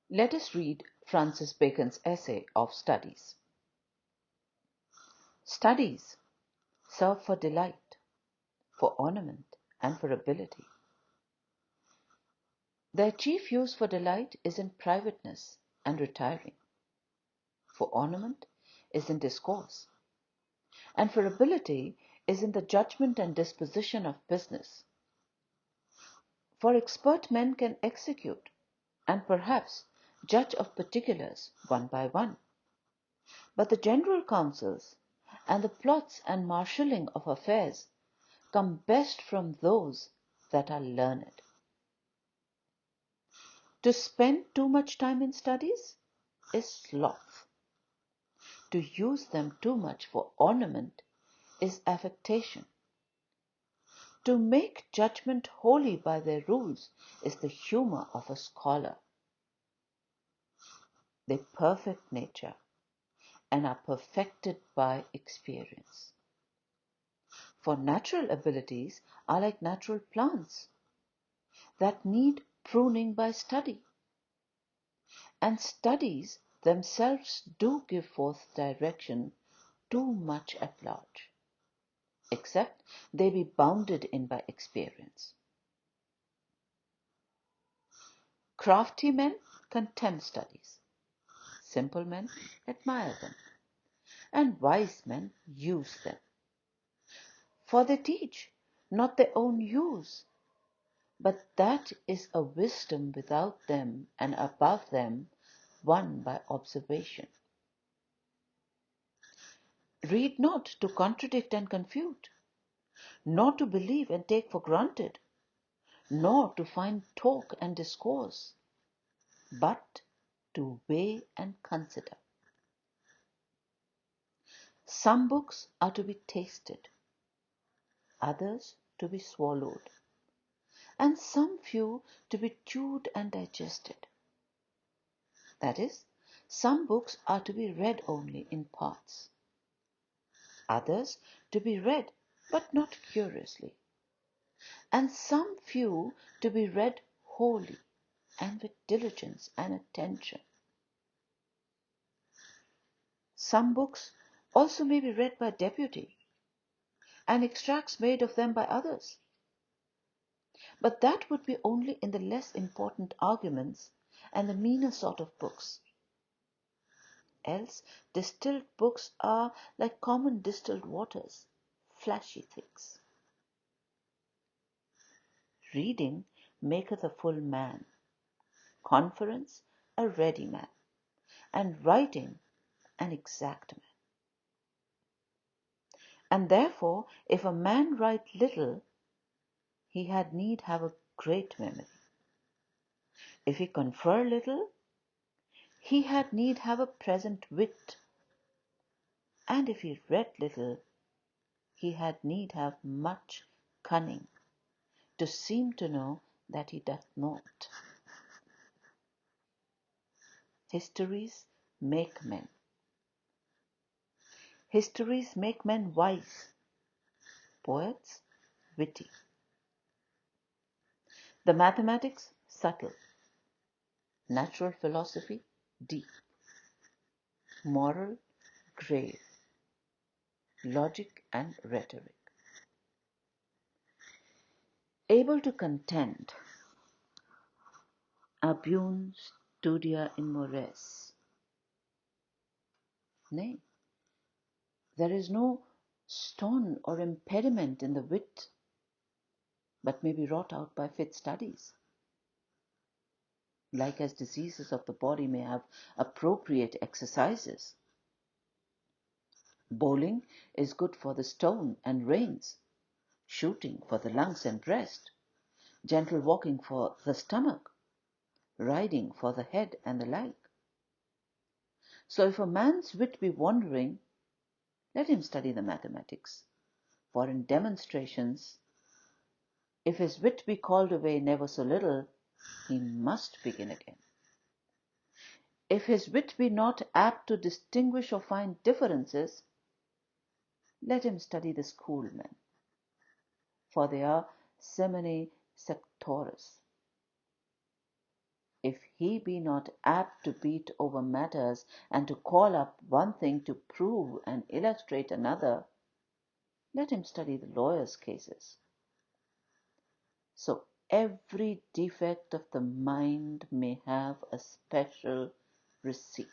Let us read Francis Bacon's essay of studies. Studies serve for delight, for ornament, and for ability. Their chief use for delight is in privateness and retiring, for ornament is in discourse, and for ability is in the judgment and disposition of business. For expert men can execute, and perhaps judge of particulars one by one. But the general counsels and the plots and marshalling of affairs come best from those that are learned. To spend too much time in studies is sloth. To use them too much for ornament is affectation. To make judgment wholly by their rules is the humor of a scholar. They perfect nature and are perfected by experience. For natural abilities are like natural plants that need pruning by study. And studies themselves do give forth direction too much at large, except they be bounded in by experience. Crafty men contemn studies, simple men admire them, and wise men use them. For they teach not their own use, but that is a wisdom without them and above them, won by observation. Read not to contradict and confute, nor to believe and take for granted, nor to find talk and discourse, but to weigh and consider. Some books are to be tasted, others to be swallowed, and some few to be chewed and digested. That is, some books are to be read only in parts, others to be read but not curiously, and some few to be read wholly and with diligence and attention. Some books also may be read by deputy, and extracts made of them by others. But that would be only in the less important arguments and the meaner sort of books. Else distilled books are like common distilled waters, flashy things. Reading maketh a full man, conference a ready man, and writing an exact man. And therefore, if a man write little, he had need have a great memory. If he confer little, he had need have a present wit. And if he read little, he had need have much cunning, to seem to know that he doth not. Histories make men. Histories make men wise, poets witty. The mathematics subtle, natural philosophy deep, moral grave, logic and rhetoric. Able to contend, abune studia in mores. Nay, there is no stone or impediment in the wit, but may be wrought out by fit studies. Like as diseases of the body may have appropriate exercises. Bowling is good for the stone and reins, shooting for the lungs and breast, gentle walking for the stomach, riding for the head and the like. So if a man's wit be wandering, let him study the mathematics, for in demonstrations, if his wit be called away never so little, he must begin again. If his wit be not apt to distinguish or find differences, let him study the schoolmen, for they are semine sectores. If he be not apt to beat over matters and to call up one thing to prove and illustrate another, let him study the lawyer's cases. So every defect of the mind may have a special receipt.